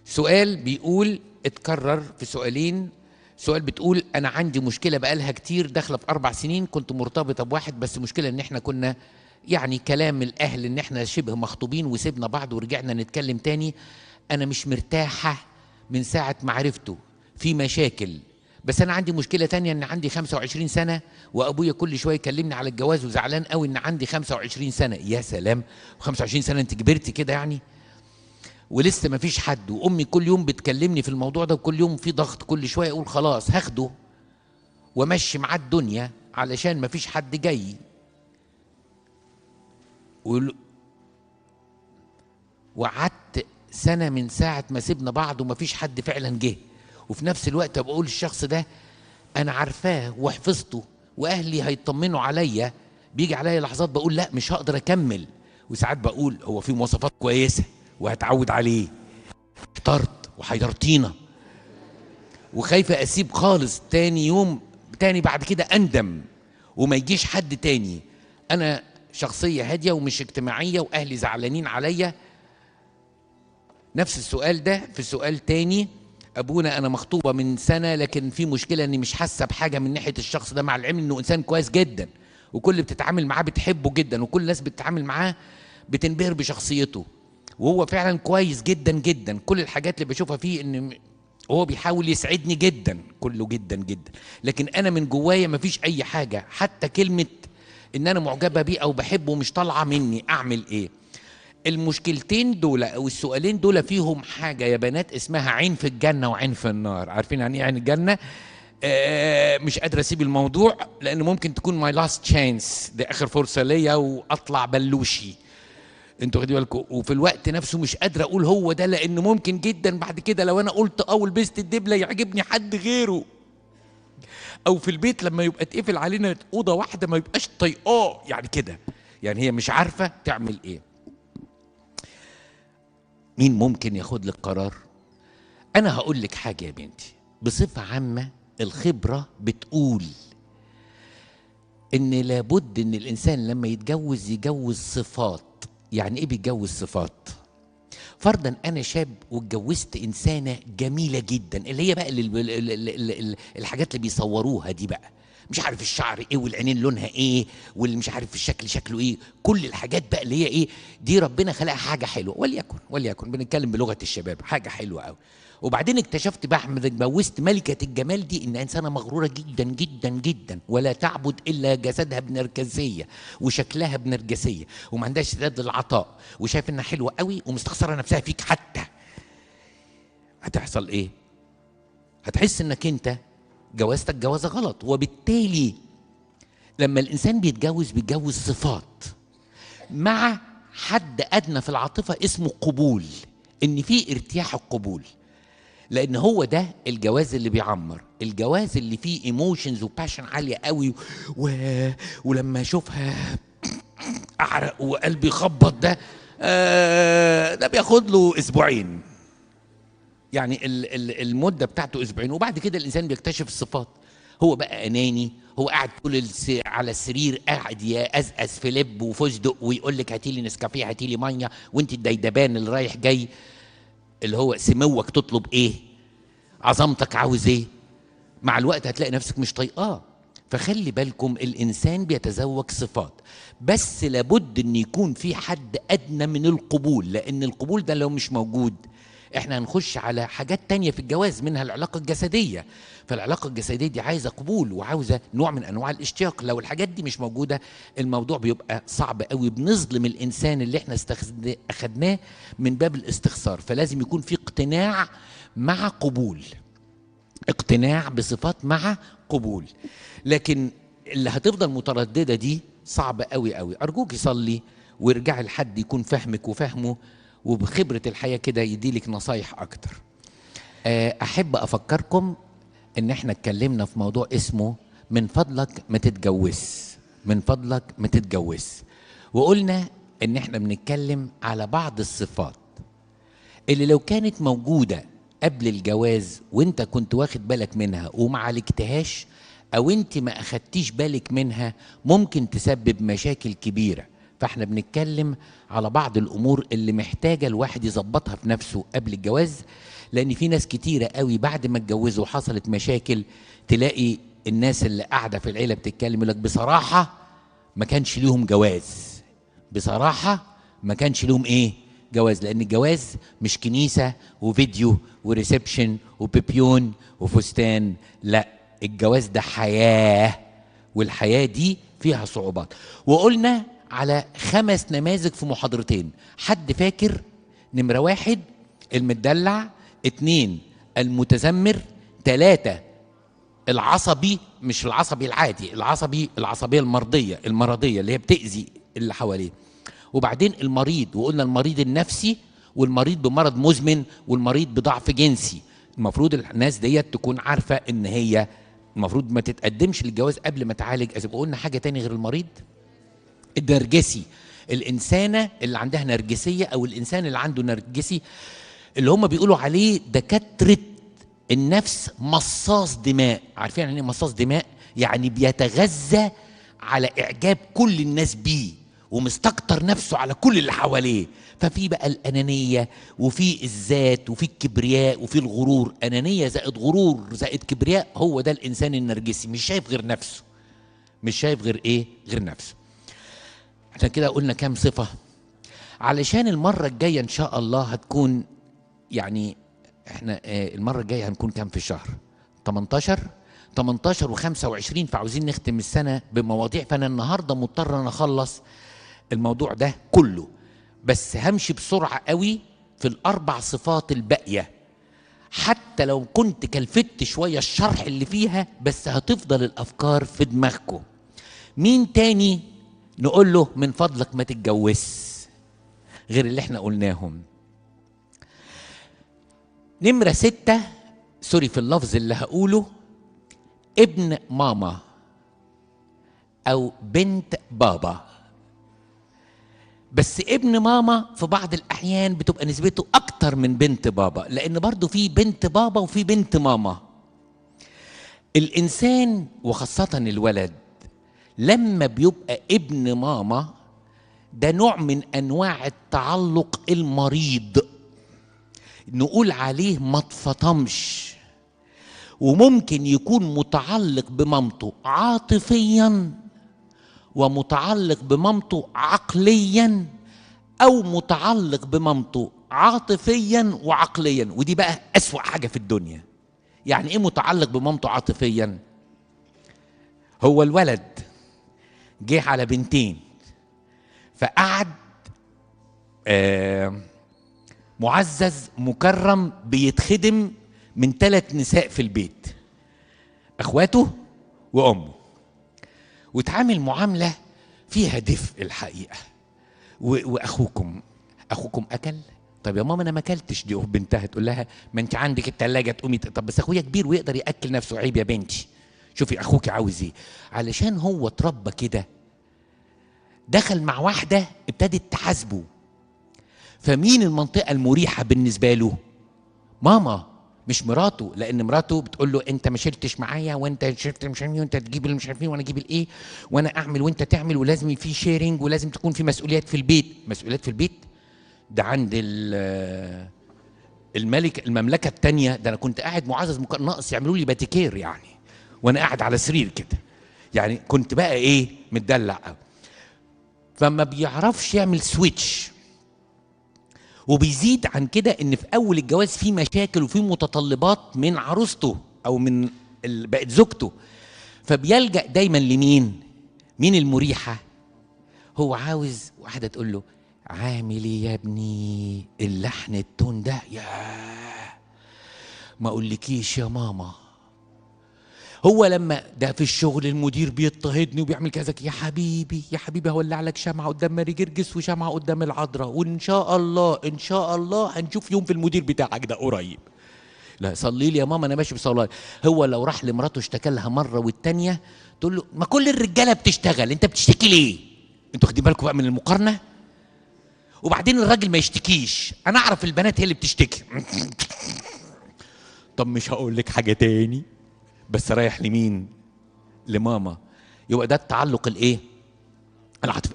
سؤال بيقول اتكرر في سؤالين. سؤال بتقول انا عندي مشكله بقالها كتير داخله في 4 سنين، كنت مرتبطه بواحد بس مشكله ان احنا كنا يعني كلام الاهل ان احنا شبه مخطوبين وسيبنا بعض ورجعنا نتكلم تاني. انا مش مرتاحه من ساعه ما عرفته، في مشاكل. بس انا عندي مشكله تانية ان عندي 25 سنه وابويا كل شويه يكلمني على الجواز وزعلان قوي ان عندي 25 سنه. يا سلام، 25 سنه انت كبرتي كده يعني؟ ولسه ما فيش حد، وامي كل يوم بتكلمني في الموضوع ده وكل يوم في ضغط، كل شويه اقول خلاص هاخده وامشي معاه الدنيا علشان ما فيش حد جاي. وقعدت سنه من ساعه ما سيبنا بعض وما فيش حد فعلا جه. وفي نفس الوقت بقول الشخص ده انا عارفاه وحفظته واهلي هيطمنوا عليا، بيجي عليا لحظات بقول لا مش هقدر اكمل، وساعات بقول هو في مواصفات كويسه وهتعود عليه. احترت وحيرتينا وخايفه اسيب خالص، تاني يوم تاني بعد كده اندم وما يجيش حد تاني. انا شخصيه هاديه ومش اجتماعيه واهلي زعلانين عليا. نفس السؤال ده في سؤال تاني، ابونا انا مخطوبه من سنه لكن في مشكله اني مش حاسه بحاجه من ناحيه الشخص ده، مع العلم انه انسان كويس جدا وكل اللي بتتعامل معاه بتحبه جدا وكل الناس بتتعامل معاه بتنبهر بشخصيته، وهو فعلا كويس جدا جدا. كل الحاجات اللي بشوفها فيه ان هو بيحاول يسعدني جدا، كله جدا جدا، لكن انا من جوايا مفيش اي حاجه، حتى كلمه ان انا معجبه بيه او بحبه مش طالعه مني. اعمل ايه؟ المشكلتين دول او السؤالين دول فيهم حاجه يا بنات اسمها عين في الجنه وعين في النار. عارفين يعني ايه عين الجنه؟ مش قادر اسيب الموضوع لان ممكن تكون ماي لاست تشانس، دي اخر فرصه ليا واطلع بلوشي. انتوا واخدين بالكم؟ وفي الوقت نفسه مش قادر اقول هو ده، لان ممكن جدا بعد كده لو انا قلت او لبست الدبله يعجبني حد غيره، او في البيت لما يبقى اتقفل علينا اوضه واحده ما يبقاش طايقاه يعني كده. يعني هي مش عارفه تعمل ايه. مين ممكن ياخد لك قرار؟ انا هقول لك حاجه يا بنتي، بصفه عامه الخبره بتقول ان لابد ان الانسان لما يتجوز يجوز صفات. يعني ايه بيتجوز صفات؟ فرضا انا شاب واتجوزت انسانه جميله جدا، اللي هي بقى الحاجات اللي بيصوروها دي بقى، مش عارف الشعر ايه والعينين لونها ايه واللي مش عارف الشكل شكله ايه، كل الحاجات بقى اللي هي ايه دي ربنا خلقها حاجه حلوه، وليكن بنتكلم بلغه الشباب حاجه حلوه قوي. وبعدين اكتشفت بقى احمد اتجوزت ملكه الجمال دي ان انسانه مغروره جدا جدا جدا، ولا تعبد الا جسدها بنرجسيه وشكلها بنرجسيه وما عندهاش استعداد للعطاء وشايف انها حلوه قوي ومستخسره نفسها فيك حتى. هتحصل ايه؟ هتحس انك انت جوازتك جوازه غلط. وبالتالي لما الانسان بيتجوز صفات مع حد ادنى في العاطفه اسمه قبول، ان في ارتياح القبول، لان هو ده الجواز اللي بيعمر، الجواز اللي فيه ايموشنز وباشن عاليه قوي ولما اشوفها اعرق وقلبي يخبط، ده بياخد له اسبوعين، يعني المده بتاعته اسبوعين، وبعد كده الانسان بيكتشف الصفات. هو بقى اناني، هو قاعد طول على السرير قاعد يقزقز في لب وفستق ويقول لك هاتي لي نسكافيه هاتي لي ميه، وانت الديدبان اللي رايح جاي اللي هو سموك تطلب ايه، عظمتك عاوز ايه. مع الوقت هتلاقي نفسك مش طايقاه. فخلي بالكم الانسان بيتزوج صفات، بس لابد ان يكون في حد ادنى من القبول، لان القبول ده لو مش موجود احنا هنخش على حاجات تانية في الجواز منها العلاقة الجسدية. فالعلاقة الجسدية دي عايزة قبول وعاوزة نوع من انواع الاشتياق، لو الحاجات دي مش موجودة الموضوع بيبقى صعب قوي، بنظلم الانسان اللي احنا اخدناه من باب الاستخسار. فلازم يكون في اقتناع مع قبول، اقتناع بصفات مع قبول. لكن اللي هتفضل مترددة دي صعبة قوي قوي. أرجوك يصلي وارجعي لحد يكون فهمك وفهمه وبخبرة الحياة كده يديلك نصايح أكتر. أحب أفكركم إن احنا اتكلمنا في موضوع اسمه من فضلك ما تتجوز، من فضلك ما تتجوز، وقلنا إن احنا بنتكلم على بعض الصفات اللي لو كانت موجودة قبل الجواز وانت كنت واخد بالك منها وما عالجتهاش او انت ما اخدتيش بالك منها ممكن تسبب مشاكل كبيرة. فاحنا بنتكلم على بعض الامور اللي محتاجة الواحد يظبطها في نفسه قبل الجواز، لان في ناس كتيره قوي بعد ما اتجوزوا وحصلت مشاكل تلاقي الناس اللي قاعده في العيله بتتكلم يقول لك بصراحه ما كانش ليهم جواز، بصراحه ما كانش ليهم ايه جواز، لان الجواز مش كنيسه وفيديو وريسبشن وبيبيون وفستان، لا الجواز ده حياه، والحياه دي فيها صعوبات. وقلنا على 5 نماذج في محاضرتين، حد فاكر؟ نمره 1 المدلع، 2 المتذمر، 3 العصبي، مش العصبي العادي، العصبيه المرضيه اللي هي بتأذي اللي حواليه، وبعدين المريض، وقلنا المريض النفسي والمريض بمرض مزمن والمريض بضعف جنسي. المفروض الناس ديت تكون عارفه ان هي المفروض ما تتقدمش للجواز قبل ما تعالج. قلنا حاجه تاني غير المريض، النرجسي، الانسانه اللي عندها نرجسيه او الانسان اللي عنده نرجسي، اللي هم بيقولوا عليه دكاتره النفس مصاص دماء. عارفين يعني ايه مصاص دماء؟ يعني بيتغذى على اعجاب كل الناس بيه ومستكتر نفسه على كل اللي حواليه. ففي بقى الانانيه وفي الذات وفي الكبرياء وفي الغرور. انانيه زائد غرور زائد كبرياء، هو ده الانسان النرجسي، مش شايف غير نفسه، مش شايف غير ايه؟ غير نفسه. عشان كده قلنا كام صفه، علشان المره الجايه ان شاء الله هتكون يعني احنا المره الجايه هنكون كام في الشهر؟ 18 و25، فعاوزين نختم السنه بمواضيع، فانا النهارده مضطر انا اخلص الموضوع ده كله، بس همشي بسرعه قوي في ال4 صفات الباقيه، حتى لو كنت كلفت شويه الشرح اللي فيها، بس هتفضل الافكار في دماغكم. مين تاني نقول له من فضلك ما تتجوز غير اللي احنا قلناهم؟ نمرة 6، سوري في اللفظ اللي هقوله، ابن ماما أو بنت بابا. بس ابن ماما في بعض الأحيان بتبقى نسبته أكتر من بنت بابا، لأن برضو في بنت بابا وفي بنت ماما. الإنسان وخاصة الولد لما بيبقى ابن ماما، ده نوع من أنواع التعلق المريض، نقول عليه ما اتفطمش، وممكن يكون متعلق بمامته عاطفيا ومتعلق بمامته عقليا، او متعلق بمامته عاطفيا وعقليا، ودي بقى اسوأ حاجة في الدنيا. يعني ايه متعلق بمامته عاطفيا؟ هو الولد جه على بنتين، فقعد معزز مكرم بيتخدم من 3 نساء في البيت، اخواته وامه، وتعامل معامله فيها دفء الحقيقه. واخوكم اكل؟ طب يا ماما انا ما اكلتش. دي بنتها تقول لها ما انت عندك الثلاجه، تقومي طب بس اخويا كبير ويقدر ياكل نفسه. عيب يا بنتي، شوفي اخوك عاوز ايه. علشان هو اتربى كده، دخل مع واحده ابتدت تحاسبه، فمين المنطقة المريحة بالنسبة له؟ ماما، مش مراته، لأن مراته بتقول له أنت ما شلتش معايا، وأنت شلت مش عارف، وأنت تجيب اللي مش عارفين، وأنا أجيب الإيه، وأنا أعمل وأنت تعمل، ولازم في شيرنج، ولازم تكون في مسؤوليات في البيت. مسؤوليات في البيت ده عند المملكة التانية. ده أنا كنت قاعد معزز ناقص يعملوا لي باتيكير يعني، وأنا قاعد على سرير كده، يعني كنت بقى إيه متدلع. فما بيعرفش يعمل سويتش. وبيزيد عن كده ان في اول الجواز في مشاكل وفي متطلبات من عروسته او من بقت زوجته، فبيلجأ دايما لمين؟ مين المريحة؟ هو عاوز واحدة تقول له عامل ايه يا ابني؟ اللحن التون ده ياه ما اقولكيش يا ماما. هو لما ده في الشغل المدير بيضطهدني وبيعمل كذا، يا حبيبي يا حبيبي هولع لك شمعة قدام ماري جرجس وشمعة قدام العذراء، وان شاء الله ان شاء الله هنشوف يوم في المدير بتاعك ده قريب. لا صلي لي يا ماما انا ماشي بصلاه. هو لو راح لمراته اشتكى لها مره والتانيه تقول له ما كل الرجاله بتشتغل، انت بتشتكي ليه؟ انتوا واخدين بالكم بقى من المقارنه؟ وبعدين الراجل ما يشتكيش، انا اعرف البنات هي اللي بتشتكي. طب مش هقول لك حاجه تاني، بس رايح لمين؟ لماما. يبقى ده التعلق الايه؟ العاطفي.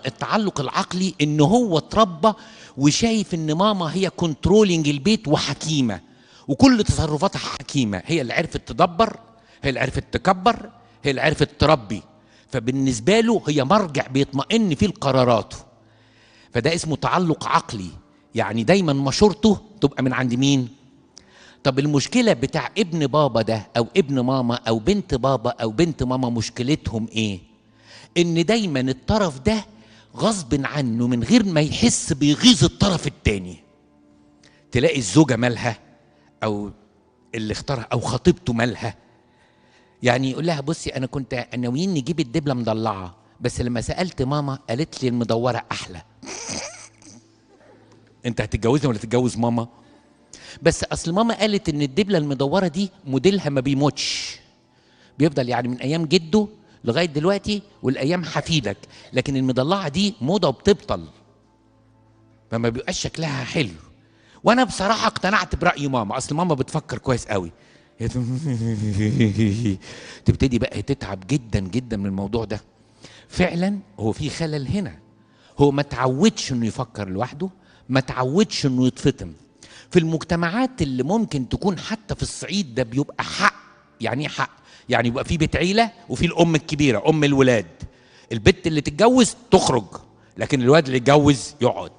التعلق العقلي ان هو اتربى وشايف ان ماما هي كنترولينج البيت وحكيمه، وكل تصرفاتها حكيمة، هي اللي عرفت تدبر، هي اللي عرفت تكبر، هي اللي عرفت تربي. فبالنسبة له هي مرجع بيطمئن فيه لقراراته. فده اسمه تعلق عقلي، يعني دايما مشورته تبقى من عند مين؟ طب المشكلة بتاع ابن بابا ده أو ابن ماما أو بنت بابا أو بنت ماما مشكلتهم إيه؟ إن دايما الطرف ده غصب عنه من غير ما يحس بيغيظ الطرف التاني. تلاقي الزوجة مالها أو اللي اختارها أو خطيبته مالها، يعني يقول لها بصي أنا كنت ناويين نجيب الدبلة مضلعة، بس لما سألت ماما قالت لي المدورة أحلى. أنت هتتجوزني ولا تتجوز ماما؟ بس أصل ماما قالت إن الدبلة المدورة دي موديلها ما بيموتش، بيفضل يعني من أيام جده لغاية دلوقتي والأيام حفيدك، لكن المضلعة دي موضة وبتبطل فما بيبقاش شكلها حلو. وأنا بصراحة اقتنعت برأي ماما، أصل ماما بتفكر كويس قوي. تبتدي بقى تتعب جدا جدا من الموضوع ده. فعلا هو في خلل هنا، هو ما تعودش انه يفكر لوحده، ما تعودش انه يتفطم. في المجتمعات اللي ممكن تكون حتى في الصعيد ده بيبقى حق. يعني ايه حق؟ يعني يبقى في بيت عيله وفي الام الكبيره ام الولاد، البت اللي تتجوز تخرج لكن الواد اللي يتجوز يقعد.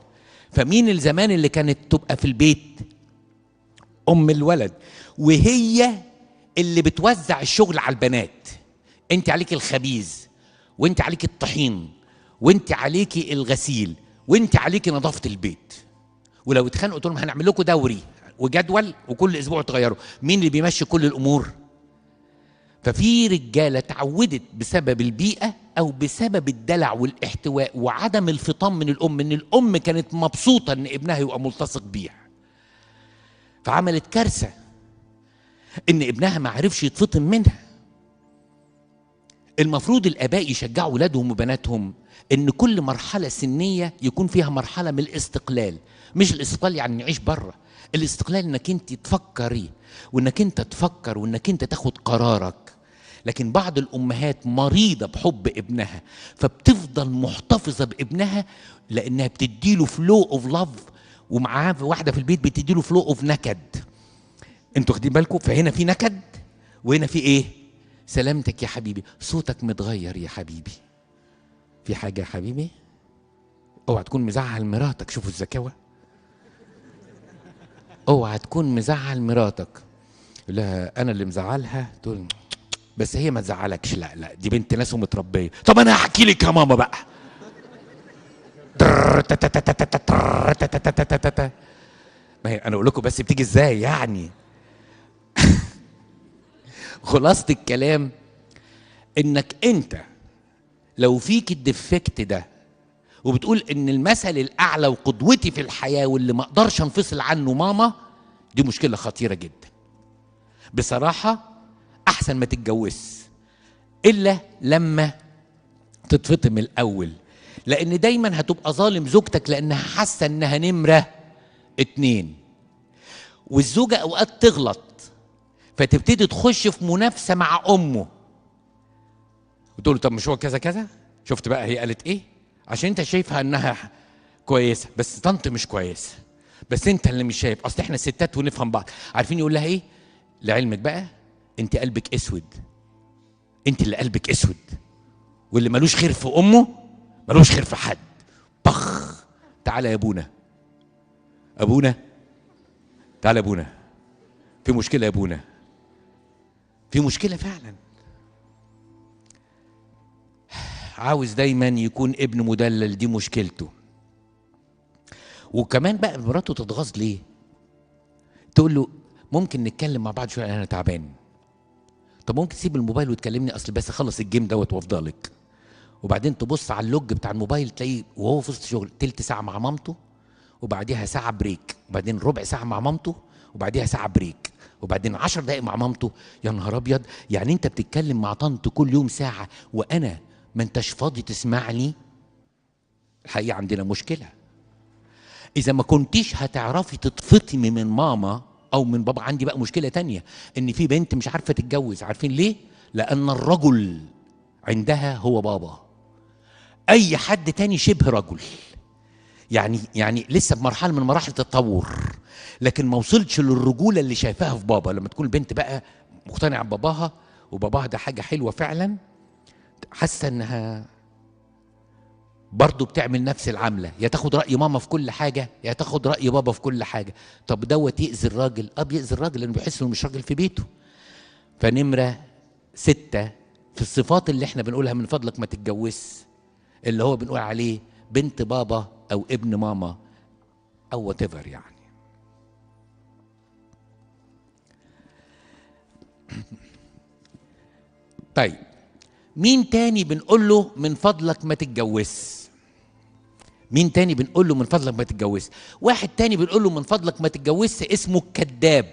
فمين الزمان اللي كانت تبقى في البيت؟ ام الولد، وهي اللي بتوزع الشغل على البنات. انت عليك الخبيز، وانت عليك الطحين، وانت عليكي الغسيل، وانت عليكي نظافه البيت. ولو اتخانقوا قلت لهم هنعمل لكم دوري وجدول وكل اسبوع تغيروا، مين اللي بيمشي كل الامور؟ ففي رجاله اتعودت بسبب البيئه او بسبب الدلع والاحتواء وعدم الفطام من الام، ان الام كانت مبسوطه ان ابنها يبقى ملتصق بيها، فعملت كارثه ان ابنها ما عرفش يتفطم منها. المفروض الاباء يشجعوا اولادهم وبناتهم ان كل مرحله سنيه يكون فيها مرحله من الاستقلال. مش الاستقلال يعني نعيش بره، الاستقلال انك انت تفكري وانك انت تفكر وانك انت تاخد قرارك. لكن بعض الامهات مريضه بحب ابنها فبتفضل محتفظه بابنها لانها بتديله فلو اوف لاف، ومعاه واحده في البيت بتديله فلو اوف نكد. انتوا واخدين بالكم؟ فهنا في نكد وهنا في ايه؟ سلامتك يا حبيبي، صوتك متغير يا حبيبي، في حاجه يا حبيبي؟ اوعى تكون مزعل مراتك. شوفوا الذكاوه، اوعى تكون مزعل مراتك. لا انا اللي مزعلها، تقول بس هي ما تزعلكش. لا لا دي بنت ناس ومتربيه. طب انا هحكي لك يا ماما بقى. ما هي انا اقول لكم بس بتيجي ازاي يعني. خلاصة الكلام انك انت لو فيك الديفكت ده وبتقول ان المثل الاعلى وقدوتي في الحياه واللي ما اقدرش انفصل عنه ماما، دي مشكله خطيره جدا. بصراحه احسن ما تتجوز الا لما تتفطم الاول، لان دايما هتبقى ظالم زوجتك لانها حاسه انها نمره 2. والزوجه اوقات تغلط فتبتدي تخش في منافسه مع امه وتقول طب مش هو كذا كذا، شفت بقى هي قالت ايه؟ عشان انت شايفها انها كويسه بس طنط مش كويسه، بس انت اللي مش شايف. اصل احنا ستات ونفهم بعض. عارفين يقول لها ايه؟ لعلمك بقى انت قلبك اسود، انت اللي قلبك اسود، واللي ملوش خير في امه ملوش خير في حد. بخ. تعالى يا ابونا، ابونا تعالى يا ابونا، في مشكله يا ابونا، في مشكله فعلا. عاوز دايما يكون ابن مدلل، دي مشكلته. وكمان بقى مراته تتغاظ ليه؟ تقول له ممكن نتكلم مع بعض شويه انا تعبان. طب ممكن تسيب الموبايل وتكلمني اصل بس اخلص الجيم دوت وافضلك. وبعدين تبص على اللوج بتاع الموبايل تلاقيه وهو في وسط شغل تلت ساعه مع مامته، وبعديها ساعه بريك، وبعدين ربع ساعه مع مامته، وبعديها ساعه بريك، وبعدين 10 دقائق مع مامته. يا نهار ابيض، يعني انت بتتكلم مع طنط كل يوم ساعه وانا ما انتش فاضي تسمعني؟ الحقيقه عندنا مشكله. اذا ما كنتيش هتعرفي تتفطمي من ماما او من بابا، عندي بقى مشكله تانية، ان في بنت مش عارفه تتجوز. عارفين ليه؟ لان الرجل عندها هو بابا، اي حد تاني شبه رجل. يعني لسه بمرحله من مراحل التطور، لكن ما وصلتش للرجوله اللي شايفاها في بابا. لما تكون البنت بقى مقتنعه بباباها، وباباها ده حاجه حلوه فعلا، حاسه انها برضه بتعمل نفس العمله، يا تاخد راي ماما في كل حاجه يا تاخد راي بابا في كل حاجه. طب دوت يأذي الراجل؟ بيأذي الراجل لانه بيحس انه مش راجل في بيته. فنمره 6 في الصفات اللي احنا بنقولها من فضلك ما تتجوزش، اللي هو بنقول عليه بنت بابا او ابن ماما او وات ايفر يعني. طيب مين تاني بنقول له من فضلك ما تتجوزش؟ مين تاني بنقول له من فضلك ما تتجوزش؟ واحد تاني بنقول له من فضلك ما تتجوزش اسمه الكذاب.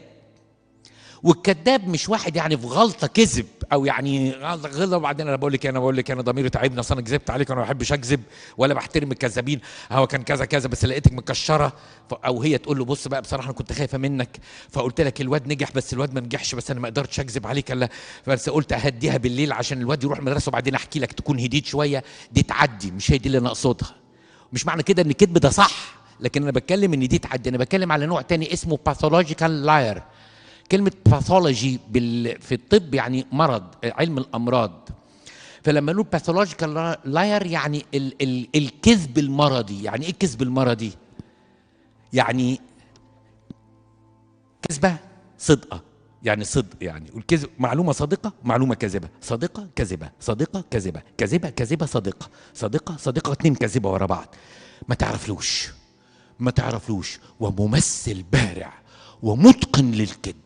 والكذاب مش واحد يعني في غلطه كذب او يعني غلطه وبعدين انا بقول لك انا ضميري تعبني اصل انا كذبت عليك، انا ما بحبش اكذب ولا بحترم الكذابين، هو كان كذا كذا بس لقيتك مكشره. او هي تقول له بص بقى بصراحه انا كنت خايفه منك فقلت لك الواد نجح بس الواد ما نجحش، بس انا ما قدرتش اكذب عليك الا بس قلت اهديها بالليل عشان الواد يروح المدرسه وبعدين احكي لك تكون هديت شويه. دي تعدي، مش هي دي اللي انا اقصدها. مش معنى كده ان الكذب ده صح، لكن انا بتكلم ان دي تعدي. انا بتكلم على نوع تاني اسمه باثولوجيكال لاير. كلمة باثولوجي في الطب يعني مرض، علم الأمراض. فلما نقول باثولوجيكال لاير يعني الكذب المرضي. يعني إيه الكذب المرضي؟ يعني كذبة صدقة، يعني صدق يعني، والكذب معلومة صادقة معلومة كاذبة، صادقة كاذبة صادقة كاذبة كاذبة كاذبة صادقة صادقة صادقة، 2 كاذبة ورا بعض. ما تعرفلوش وممثل بارع ومتقن للكذب،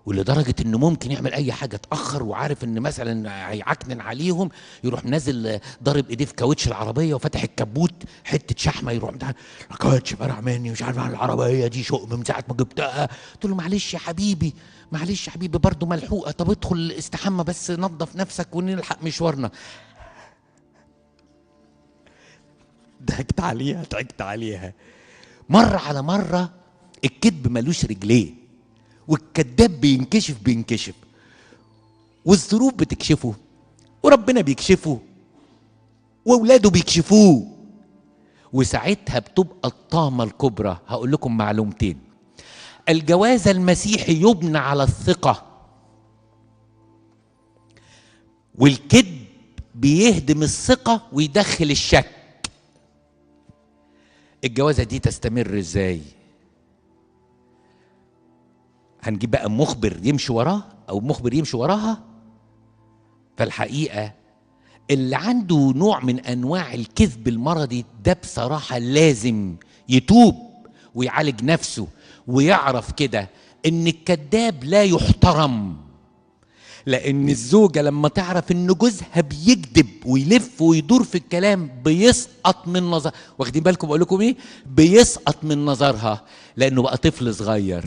ولدرجة انه ممكن يعمل اي حاجة اتأخر وعارف ان مثلا هيعكنن عليهم، يروح نازل ضارب ايديه في كاوتش العربية وفتح الكبوت حتة شحمة، يروح بتاع الكاوتش فرع مني مش عارف عن العربية دي شؤم من ساعة ما جبتها. قلت له معلش يا حبيبي معلش يا حبيبي برضه ملحوقة، طب ادخل استحمى بس نظف نفسك ونلحق مشوارنا. ضحكت عليها مرة على مرة. الكذب ملوش رجليه، والكذاب بينكشف والظروف بتكشفه وربنا بيكشفه واولاده بيكشفوه، وساعتها بتبقى الطامة الكبرى. هقول لكم معلومتين. الجواز المسيحي يبنى على الثقة، والكذب بيهدم الثقة ويدخل الشك. الجوازة دي تستمر ازاي؟ هنجيب بقى مخبر يمشي وراه او مخبر يمشي وراها؟ فالحقيقة اللي عنده نوع من انواع الكذب المرضي ده بصراحة لازم يتوب ويعالج نفسه ويعرف كده ان الكذاب لا يحترم. لان الزوجة لما تعرف ان جوزها بيكذب ويلف ويدور في الكلام بيسقط من نظر، واخدين بالكم بقول لكم ايه؟ بيسقط من نظرها لانه بقى طفل صغير.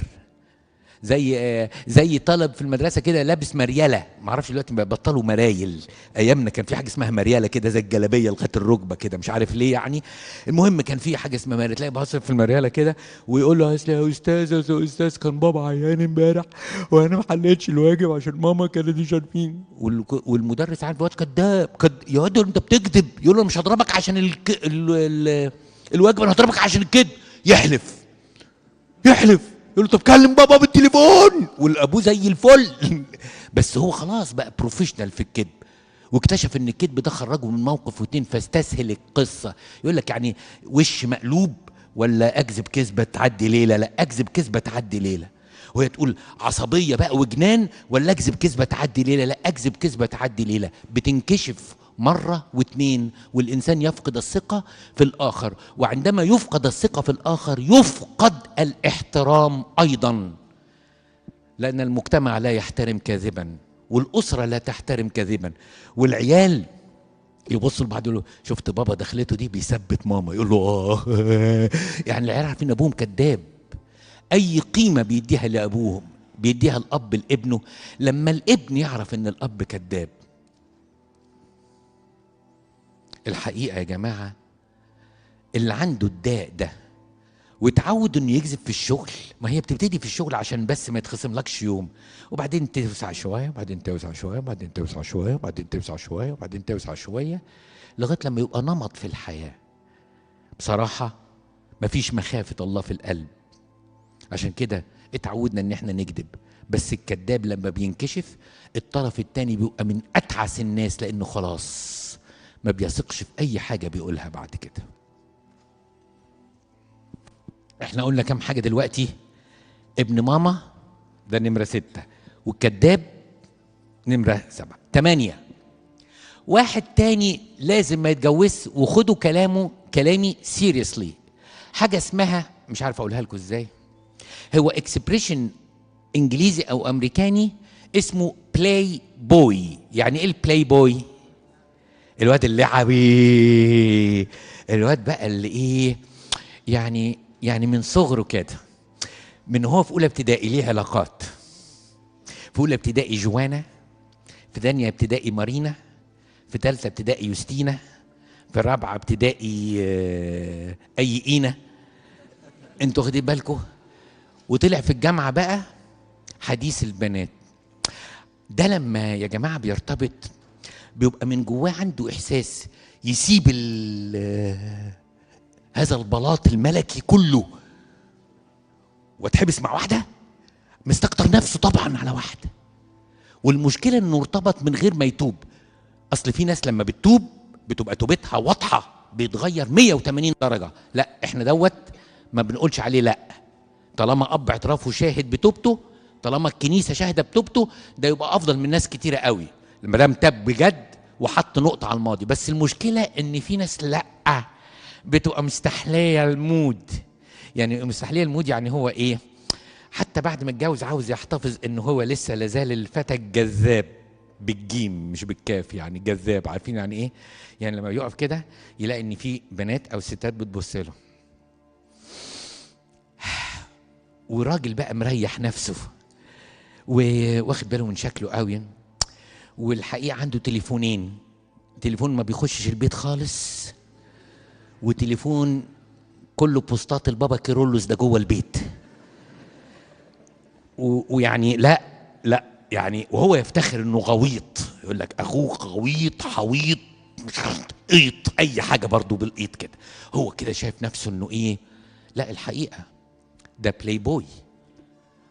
زي طالب في المدرسه كده لابس مرياله، ما اعرفش دلوقتي بطلوا مرايل، ايامنا كان في حاجه اسمها مرياله كده زي الجلابيه لغايه الركبه كده مش عارف ليه يعني. المهم كان في حاجه اسمها مرياله، تلاقي بص في المرياله كده ويقول له اصل يا استاذ كان بابا عيان امبارح وانا ما حليتش الواجب عشان ماما كانت مش عارفين. والمدرس عارف الواد كداب يا واد انت بتكذب، يقول له مش هضربك عشان الواجب، انا هضربك عشان الكذب. يحلف يقول له طب كلم بابا بالتليفون، والابوه زي الفل بس هو خلاص بقى بروفيشنال في الكذب، واكتشف ان الكذب ده خرجه من موقف واتنين فاستسهل القصه. يقول لك يعني وش مقلوب ولا اكذب كذبه تعدي ليله؟ لا اكذب كذبه تعدي ليله. وهي تقول عصبيه بقى وجنان ولا اكذب كذبه تعدي ليله؟ لا اكذب كذبه تعدي ليله. بتنكشف مرة واتنين والإنسان يفقد الثقة في الآخر، وعندما يفقد الثقة في الآخر يفقد الاحترام أيضا، لأن المجتمع لا يحترم كاذبا والأسرة لا تحترم كاذبا. والعيال يبصوا لبعض يقولوا شفت بابا دخلته دي بيثبت ماما، يقول له يعني العيال عارفين أبوهم كذاب. أي قيمة بيديها لأبوهم بيديها الأب لابنه لما الابن يعرف إن الأب كذاب. الحقيقة يا جماعة اللي عنده الداء ده وتعود انه يكذب في الشغل، ما هي بتبتدي في الشغل عشان بس ما يتخصم لكش يوم، وبعدين توسع شوية وبعدين توسع شوية وبعدين توسع شوية وبعدين توسع شوية لغاية لما يبقى نمط في الحياة. بصراحة مفيش مخافة الله في القلب. عشان كده اتعودنا ان احنا نكذب. بس الكذاب لما بينكشف الطرف التاني بيبقى من اتعس الناس، لانه خلاص ما بيثقش في اي حاجة بيقولها بعد كده. احنا قلنا كم حاجة دلوقتي؟ ابن ماما ده نمرة 6، والكذاب نمرة 7. 8 واحد تاني لازم ما يتجوزش، وخدوا كلامي سيريسلي. حاجة اسمها، مش عارف اقولها لكم ازاي، هو اكسبريشن انجليزي او امريكاني اسمه بلاي بوي. يعني ايه البلاي بوي؟ الواد اللعبي، الواد بقى اللي ايه، يعني من صغره كده، من هو في اولى ابتدائي ليه علاقات. في اولى ابتدائي جوانا، في ثانيه ابتدائي مارينا، في ثالثه ابتدائي يوستينا، في رابعه ابتدائي اي اينا. انتوا واخدين بالكم؟ وطلع في الجامعه بقى حديث البنات. ده لما يا جماعه بيرتبط بيبقى من جواه عنده احساس يسيب هذا البلاط الملكي كله وتحبس مع واحده، مستكتر نفسه طبعا على واحده. والمشكله انه ارتبط من غير ما يتوب. اصل في ناس لما بتتوب بتبقى توبتها واضحه، بيتغير 180 درجه. لا، احنا دوت ما بنقولش عليه لا. طالما اب اعترافه شاهد بتوبته، طالما الكنيسه شاهده بتوبته، ده يبقى افضل من ناس كتيره قوي لما دام تاب بجد وحط نقطه على الماضي. بس المشكله ان في ناس لا، بتبقى مستحليه المود. يعني مستحليه المود يعني هو ايه؟ حتى بعد ما اتجوز عاوز يحتفظ ان هو لسه لازال الفتى الجذاب، بالجيم مش بالكاف، يعني جذاب. عارفين يعني ايه؟ يعني لما يقف كده يلاقي ان في بنات او ستات بتبص له، وراجل بقى مريح نفسه واخد باله من شكله قوي، والحقيقه عنده تليفونين، تليفون ما بيخشش البيت خالص، وتليفون كله بوستات البابا كيرلس ده جوه البيت. ويعني لا يعني، وهو يفتخر انه غويط، يقول لك اخوه غويط حويط مش قيط، اي حاجه برضه بالقيط كده. هو كده شايف نفسه انه ايه؟ لا، الحقيقه ده بلاي بوي،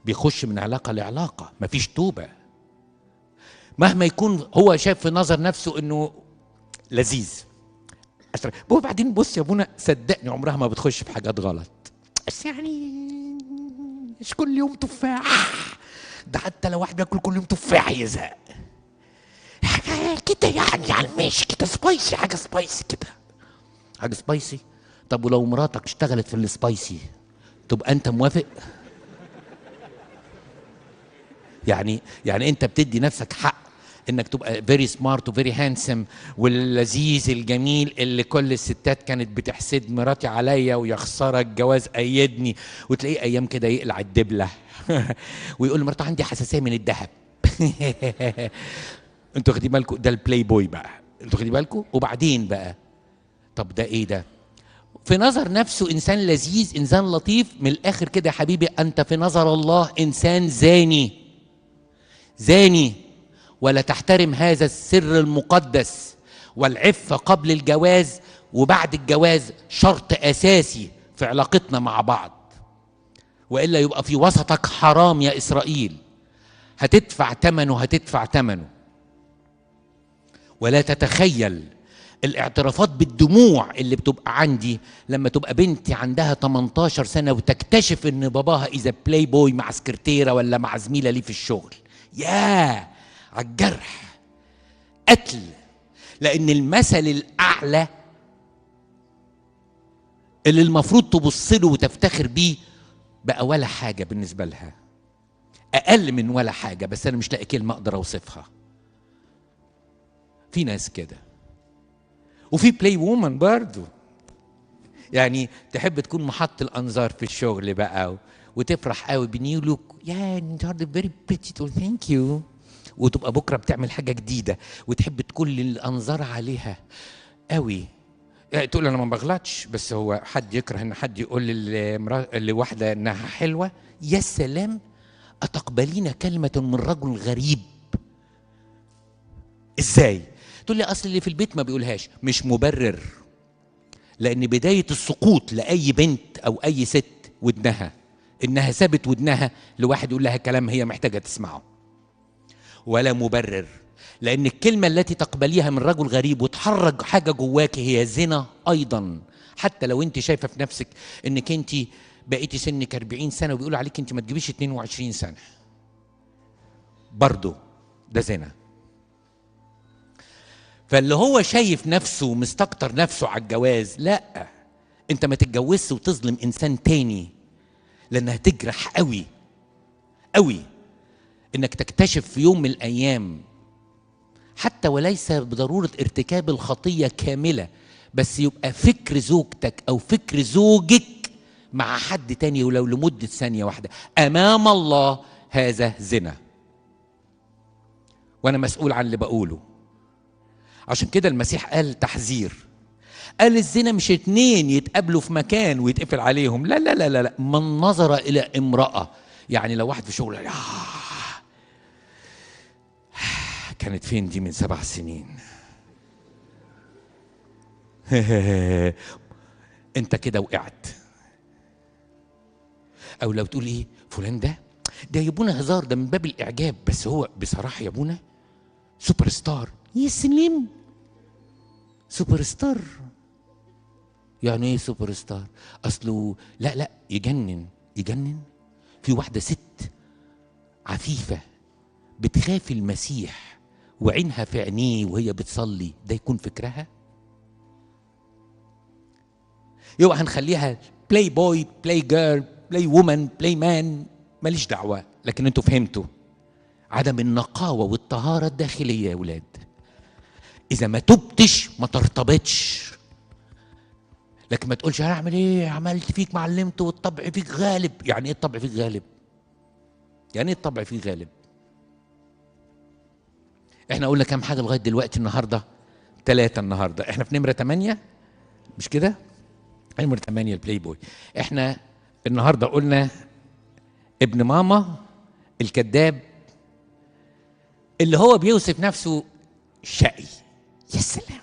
بيخش من علاقه لعلاقه، مفيش توبه. مهما يكون هو شايف في نظر نفسه انه لذيذ. وبعدين بص يا ابونا، صدقني عمرها ما بتخش في حاجات غلط، بس يعني مش كل يوم تفاح. ده حتى لو واحد بياكل كل يوم تفاح يزهق. حاجه كده يعني على الماشي كده، سبايسي، حاجه سبايسي كده، حاجه سبايسي. طب ولو مراتك اشتغلت في السبايسي تبقى انت موافق؟ يعني انت بتدي نفسك حق انك تبقى فيري سمارت وفيري هانسم واللذيذ الجميل اللي كل الستات كانت بتحسد مراتي عليا ويا خساره الجواز ايدني، وتلاقيه ايام كده يقلع الدبله ويقول لمراته عندي حساسيه من الذهب. انتوا واخدين بالكم؟ ده البلاي بوي بقى، انتوا واخدين بالكم؟ وبعدين بقى، طب ده ايه ده؟ في نظر نفسه انسان لذيذ، انسان لطيف، من الاخر كده يا حبيبي انت في نظر الله انسان زاني. زاني، ولا تحترم هذا السر المقدس. والعفة قبل الجواز وبعد الجواز شرط أساسي في علاقتنا مع بعض، وإلا يبقى في وسطك حرام يا إسرائيل. هتدفع ثمنه. ولا تتخيل الاعترافات بالدموع اللي بتبقى عندي لما تبقى بنتي عندها 18 سنة وتكتشف ان باباها إذا بلاي بوي مع سكرتيرة ولا مع زميلة ليه في الشغل. ياه عالجرح، قتل. لأن المثل الأعلى اللي المفروض تبص له وتفتخر بيه بقى ولا حاجة بالنسبة لها، أقل من ولا حاجة. بس أنا مش لاقي كلمة أقدر أوصفها. في ناس كده، وفي بلاي وومن برضو، يعني تحب تكون محط الأنظار في الشغل بقى وتفرح قوي بنيو لوك، يا انت فيري بريتي، تقول ثانك يو، وتبقى بكره بتعمل حاجه جديده وتحب تكون الانظار عليها قوي. يعني تقول انا ما بغلطش، بس هو حد يكره ان حد يقول لواحده انها حلوه؟ يا سلام، اتقبلين كلمه من رجل غريب؟ ازاي؟ تقول لي اصل اللي في البيت ما بيقولهاش. مش مبرر. لان بدايه السقوط لاي بنت او اي ست ودنها، انها سابت ودنها لواحد يقول لها كلام هي محتاجه تسمعه. ولا مبرر، لان الكلمه التي تقبليها من رجل غريب وتحرك حاجه جواك هي زنا ايضا. حتى لو انت شايفه في نفسك انك انت بقيتي سنك 40 سنه وبيقولوا عليك انت ما تجيبيش 22 سنه، برضه ده زنا. فاللي هو شايف نفسه مستكتر نفسه على الجواز، لا، انت ما تتجوزش وتظلم انسان تاني، لانها تجرح قوي قوي انك تكتشف في يوم من الايام، حتى وليس بضروره ارتكاب الخطيه كامله، بس يبقى فكر زوجتك او فكر زوجك مع حد تاني ولو لمده ثانيه واحده امام الله، هذا زنا. وانا مسؤول عن اللي بقوله. عشان كده المسيح قال تحذير، قال الزنا مش اتنين يتقابلوا في مكان ويتقفل عليهم، لا لا لا لا، من نظر الى امرأة. يعني لو واحد في شغل كانت فين دي من 7 سنين انت كده وقعت. او لو تقول ايه فلان ده يا ابونا هزار، ده من باب الاعجاب، بس هو بصراحة يا ابونا سوبر ستار. يسلم، سوبر ستار يعني ايه سوبر ستار؟ اصله لا لا يجنن يجنن. في واحده ست عفيفه بتخاف المسيح وعينها في عينيه وهي بتصلي، ده يكون فكرها؟ يبقى هنخليها بلاي بوي، بلاي جيرل، بلاي وومن، بلاي مان، ماليش دعوه. لكن انتوا فهمتوا عدم النقاوه والطهاره الداخليه يا ولاد. اذا ما تبتش ما ترتبطش. لكن ما تقولش انا اعمل ايه، عملت فيك ما علمت والطبع فيك غالب. يعني ايه الطبع فيك غالب؟ يعني ايه الطبع فيك غالب؟ احنا قلنا كام حاجه لغايه دلوقتي النهارده؟ 3 النهارده. احنا في نمره 8 مش كده؟ نمره 8 البلاي بوي. احنا النهارده قلنا ابن ماما الكذاب اللي هو بيوصف نفسه شقي. يا سلام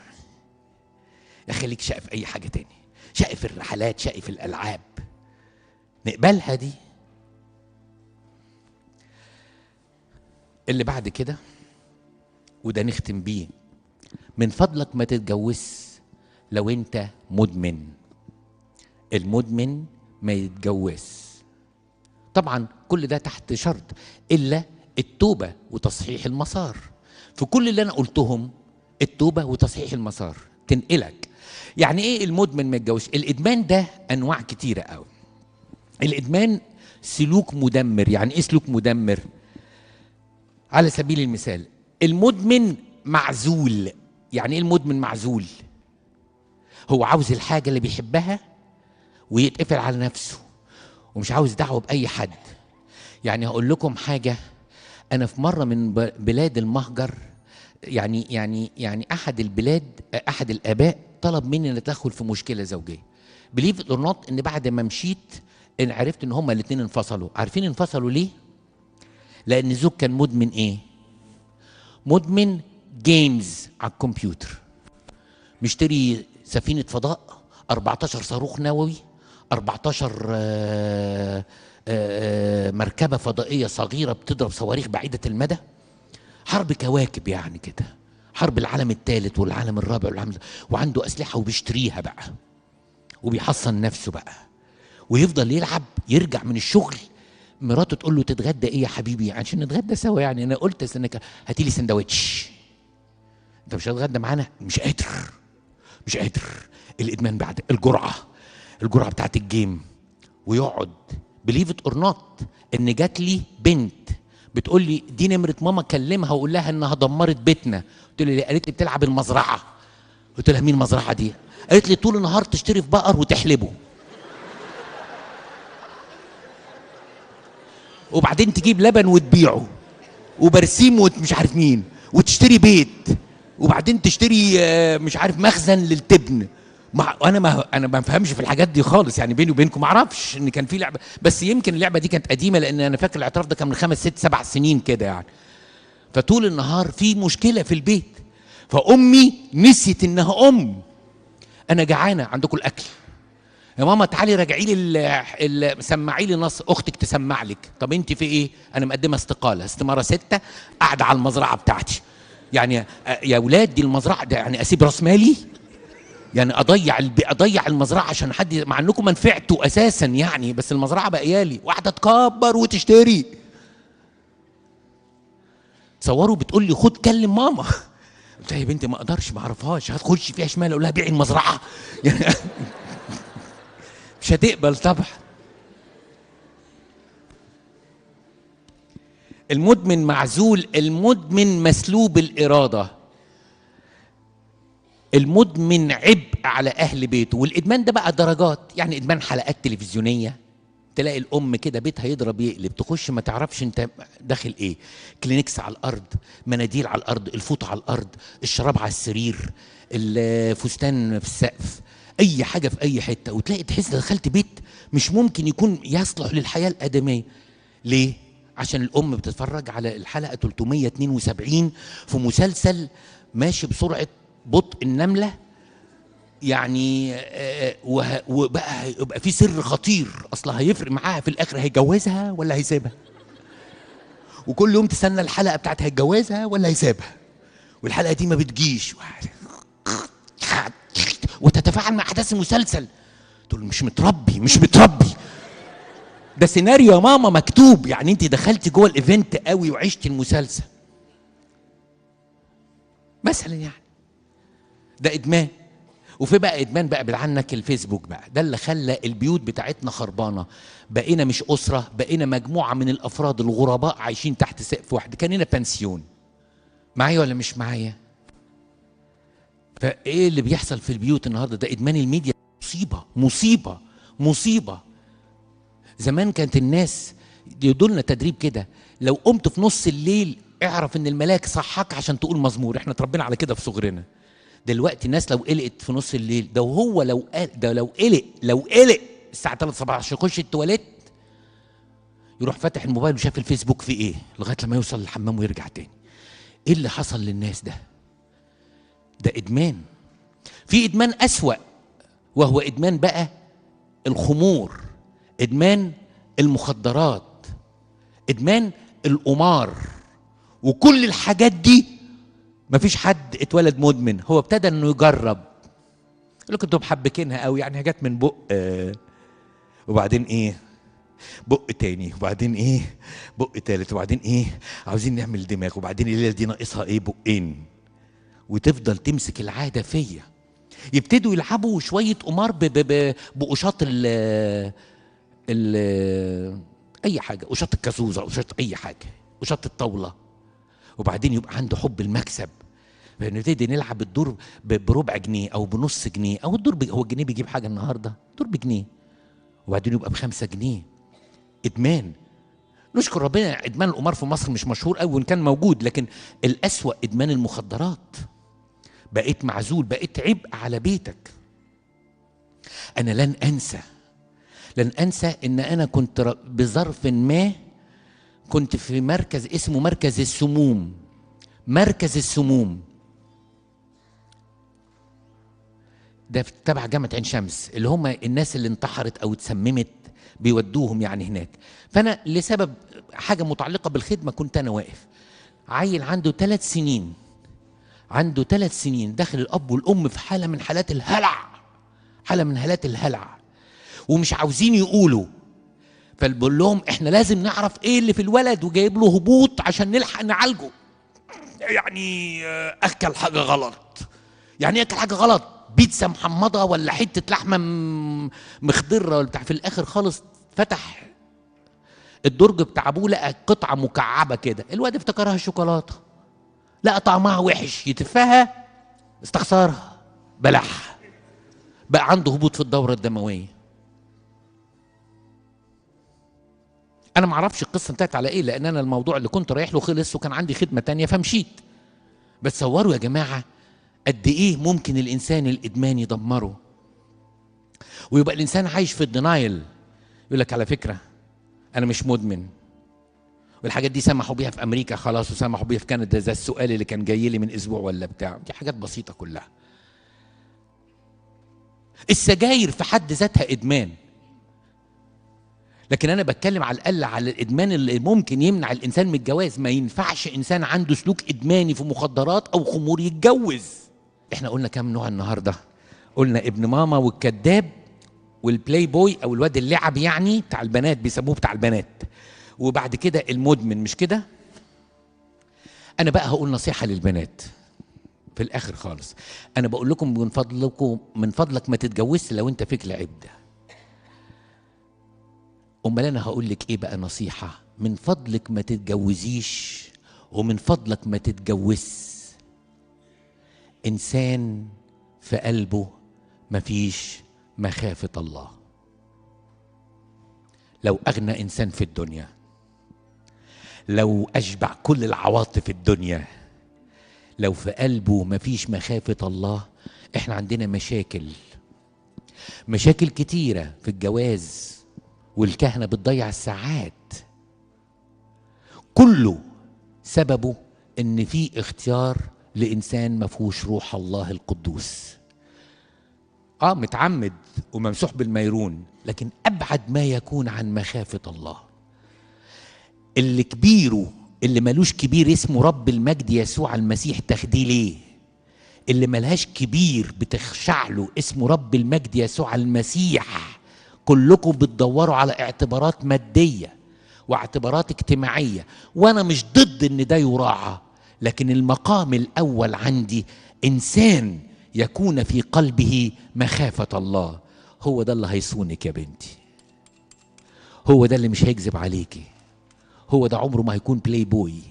يا خليك شقي في اي حاجه تاني، شقي في الرحلات، شقي في الالعاب، نقبلها دي. اللي بعد كده وده نختم بيه، من فضلك ما تتجوزش لو انت مدمن. المدمن ما يتجوز. طبعا كل ده تحت شرط الا التوبه وتصحيح المسار. في كل اللي انا قلتهم التوبه وتصحيح المسار تنقلك. يعني ايه المدمن ما يتجوزش؟ الادمان ده انواع كتيره قوي. الادمان سلوك مدمر. يعني ايه سلوك مدمر؟ على سبيل المثال المدمن معزول. يعني ايه المدمن معزول؟ هو عاوز الحاجه اللي بيحبها ويتقفل على نفسه ومش عاوز دعوه باي حد. يعني هقول لكم حاجه، انا في مره من بلاد المهجر، يعني احد البلاد، احد الاباء طلب مني ان ادخل في مشكله زوجيه. بليف ات اور نوت ان بعد ما مشيت ان عرفت ان هما الاثنين انفصلوا. عارفين انفصلوا ليه؟ لان الزوج كان مدمن ايه؟ مدمن جيمز على الكمبيوتر. مشتري سفينه فضاء، 14 صاروخ نووي، 14 مركبه فضائيه صغيره بتضرب صواريخ بعيده المدى، حرب كواكب يعني كده، حرب العالم الثالث والعالم الرابع والعالم، وعنده اسلحه وبيشتريها بقى وبيحصن نفسه بقى ويفضل يلعب. يرجع من الشغل مراته تقول له تتغدى ايه يا حبيبي عشان نتغدى سوا. يعني انا قلت استنى هاتي لي سندوتش. انت مش هتتغدى معانا؟ مش قادر مش قادر. الادمان بعد الجرعه بتاعت الجيم. ويقعد بليف ات اور نوت ان جات لي بنت بتقول لي دي نمره ماما كلمها وقول لها انها دمرت بيتنا. قلت لها ليه؟ قالت لي بتلعب المزرعه. قلت لها مين المزرعه دي؟ قالت لي طول النهار تشتري في بقر وتحلبه وبعدين تجيب لبن وتبيعه وبرسيم ومش عارف مين وتشتري بيت وبعدين تشتري مش عارف مخزن للتبن. انا ما بفهمش في الحاجات دي خالص. يعني بيني وبينكم ما اعرفش ان كان في لعبه، بس يمكن اللعبه دي كانت قديمه لان انا فاكر الاعتراف ده كان من 5 6 7 سنين كده يعني. فطول النهار في مشكله في البيت. فامي نسيت انها ام، انا جعانه، عندكم الاكل. يا ماما تعالي راجعي لي سمعي لي نص، اختك تسمع لك. طب انت في ايه؟ انا مقدمه استقاله، استماره 6، قاعده على المزرعه بتاعتي. يعني يا ولاد دي المزرعه ده يعني اسيب راس مالي؟ يعني اضيع المزرعه عشان حد، مع انكم منفعتوا اساسا يعني، بس المزرعه بقيالي. واحده تكبر وتشتري. تصوروا بتقول لي خد كلم ماما. قلت لها يا بنتي ما اقدرش، ما اعرفهاش، هتخش فيها شمال اقول لها بيعي المزرعه. يعني مش هتقبل طبعا. المدمن معزول، المدمن مسلوب الاراده، المدمن عبء على اهل بيته. والادمان ده بقى درجات، يعني ادمان حلقات تلفزيونيه، تلاقي الام كده بيتها يضرب يقلب، تخش ما تعرفش انت داخل ايه. كلينكس على الارض، مناديل على الارض، الفوطه على الارض، الشراب على السرير، الفستان في السقف، اي حاجه في اي حته. وتلاقي تحس دخلت بيت مش ممكن يكون يصلح للحياه الادميه. ليه؟ عشان الام بتتفرج على الحلقه 372 في مسلسل ماشي بسرعه بطء النمله، يعني وبقى يبقى في سر خطير، اصلا هيفرق معاها في الاخر هيجوزها ولا هيسيبها. وكل يوم تستنى الحلقه بتاعت هيجوزها ولا هيسيبها، والحلقه دي ما بتجيش، وتتفاعل مع احداث المسلسل. تقول مش متربي. ده سيناريو يا ماما مكتوب، يعني انت دخلتي جوه الايفنت قوي وعشتي المسلسل مثلا. يعني ده ادمان. وفي بقى ادمان بقى بالعنك الفيسبوك بقى، ده اللي خلى البيوت بتاعتنا خربانه. بقينا مش اسره، بقينا مجموعه من الافراد الغرباء عايشين تحت سقف واحد، كاننا بنسيون. معايا ولا مش معايا؟ فايه اللي بيحصل في البيوت النهارده؟ ده ادمان الميديا. مصيبه. زمان كانت الناس يدولنا تدريب كده، لو قمت في نص الليل اعرف ان الملاك صحك عشان تقول مزمور. احنا اتربينا على كده في صغرنا. دلوقتي الناس لو قلقت في نص الليل، ده وهو لو قلق الساعه 3 صباحا عشان يخش التواليت، يروح فاتح الموبايل وشاف الفيسبوك في ايه لغايه لما يوصل للحمام ويرجع تاني. ايه اللي حصل للناس ده؟ ده ادمان. في ادمان اسوأ، وهو ادمان بقى الخمور، ادمان المخدرات، ادمان القمار. وكل الحاجات دي مفيش حد اتولد مدمن، هو ابتدى انه يجرب. يقول لك انتوا محبكينها قوي، يعني جت من بق وبعدين ايه بق تاني، وبعدين ايه بق تالت، وبعدين ايه عاوزين نعمل دماغ، وبعدين الليله دي ناقصها ايه بقين. وتفضل تمسك العاده فيا. يبتدوا يلعبوا شويه قمار بقشاط اي حاجه، قشاط الكازوزه، قشاط اي حاجه، قشاط الطاوله. وبعدين يبقى عنده حب المكسب، فنبتدي نلعب الدور بربع جنيه او بنص جنيه، او الدور هو الجنيه بيجيب حاجه النهارده، الدور بجنيه، وبعدين يبقى ب5 جنيه. ادمان. نشكر ربنا ادمان القمار في مصر مش مشهور قوي وان كان موجود، لكن الاسوأ ادمان المخدرات. بقيت معزول، بقيت عبء على بيتك. انا لن انسى ان انا كنت بظرف ما كنت في مركز اسمه مركز السموم. ده تبع جامعة عين شمس، اللي هم الناس اللي انتحرت او اتسممت بيودوهم يعني هناك. فانا لسبب حاجة متعلقة بالخدمة كنت انا واقف. عيل عنده 3 سنين، داخل الاب والام في حالة من حالات الهلع، ومش عاوزين يقولوا. فبقول لهم احنا لازم نعرف ايه اللي في الولد، وجايب له هبوط عشان نلحق نعالجه. يعني اكل حاجه غلط. يعني اكل حاجه غلط، بيتزا محمضه ولا حته لحمه مخضره ولا بتاع. في الاخر خالص فتح الدرج بتاع ابوه، لقى قطعه مكعبه كده، الواد افتكرها شوكولاته، لقى طعمها وحش، يتفها استخسرها، بلعها، بقى عنده هبوط في الدوره الدمويه. انا ما اعرفش القصه انتهت على ايه، لان انا الموضوع اللي كنت رايح له خلص وكان عندي خدمه تانية فمشيت. بس تصوروا يا جماعه قد ايه ممكن الانسان الادمان يدمره، ويبقى الانسان عايش في الدينايل. يقول لك على فكره انا مش مدمن، والحاجات دي سمحوا بيها في امريكا خلاص، وسمحوا بيها في كندا، زي السؤال اللي كان جاي لي من اسبوع ولا بتاع. دي حاجات بسيطه كلها. السجاير في حد ذاتها ادمان، لكن انا بتكلم على الاقل على الادمان اللي ممكن يمنع الانسان من الجواز. ما ينفعش انسان عنده سلوك ادماني في مخدرات او خمور يتجوز. احنا قلنا كام نوع النهارده؟ قلنا ابن ماما والكذاب والبلاي بوي او الواد اللعب، يعني بتاع البنات بيسموه بتاع البنات، وبعد كده المدمن، مش كده؟ انا بقى هقول نصيحه للبنات في الاخر خالص. انا بقول لكم من فضلك ما تتجوزش لو انت فيك العيب ده. امال انا هقول لك ايه بقى نصيحه؟ من فضلك ما تتجوزيش، ومن فضلك ما تتجوز انسان في قلبه مفيش مخافه الله. لو اغنى انسان في الدنيا، لو اشبع كل العواطف الدنيا، لو في قلبه مفيش مخافه الله، احنا عندنا مشاكل كتيره في الجواز، والكهنة بتضيع الساعات. كله سببه ان في اختيار لانسان مفهوش روح الله القدوس. متعمد وممسوح بالميرون، لكن ابعد ما يكون عن مخافة الله. اللي كبيره، اللي ملوش كبير اسمه رب المجد يسوع المسيح، تاخديه ليه؟ اللي ملهاش كبير بتخشع له اسمه رب المجد يسوع المسيح. كلكم بتدوروا على اعتبارات مادية واعتبارات اجتماعية، وانا مش ضد ان ده يراعى، لكن المقام الاول عندي انسان يكون في قلبه مخافة الله. هو ده اللي هيصونك يا بنتي، هو ده اللي مش هيكذب عليكي، هو ده عمره ما هيكون بلاي بوي،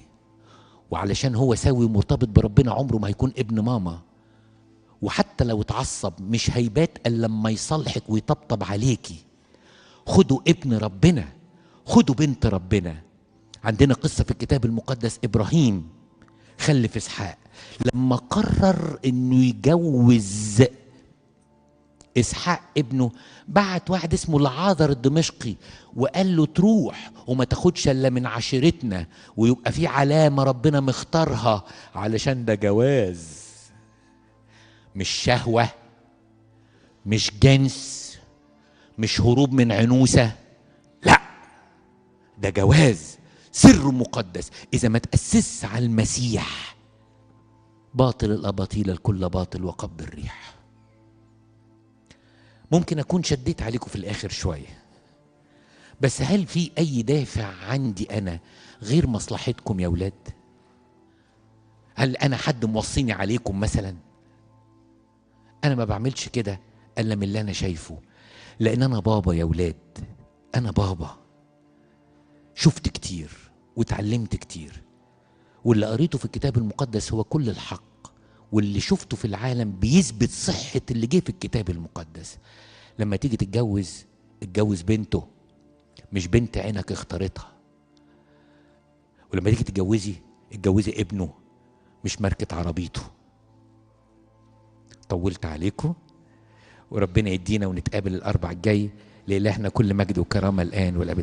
وعلشان هو سوي مرتبط بربنا عمره ما هيكون ابن ماما. وحتى لو اتعصب مش هيبات الا لما يصالحك ويطبطب عليكي. خدوا ابن ربنا، خدوا بنت ربنا. عندنا قصة في الكتاب المقدس، ابراهيم خلف اسحاق، لما قرر انه يجوز اسحاق ابنه بعت واحد اسمه العاذر الدمشقي وقال له تروح وما تاخدش الا من عشيرتنا، ويبقى في علامة ربنا مختارها، علشان ده جواز، مش شهوة، مش جنس، مش هروب من عنوسة، لا، ده جواز سر مقدس. إذا ما تأسس على المسيح، باطل الأباطيل الكل باطل وقبض الريح. ممكن أكون شديت عليكم في الآخر شوية، بس هل في أي دافع عندي أنا غير مصلحتكم يا ولاد؟ هل أنا حد موصيني عليكم مثلا؟ أنا ما بعملش كده إلا من اللي أنا شايفه، لأن أنا بابا يا ولاد، أنا بابا. شفت كتير وتعلمت كتير، واللي قريته في الكتاب المقدس هو كل الحق، واللي شفته في العالم بيثبت صحة اللي جه في الكتاب المقدس. لما تيجي تتجوز، اتجوز بنته، مش بنت عينك اختارتها. ولما تيجي تتجوزي، اتجوزي ابنه، مش ماركة عربيته. طولت عليكم، وربنا يدينا ونتقابل الأربع الجاي. لإلهنا كل مجد وكرامة الآن والأبد.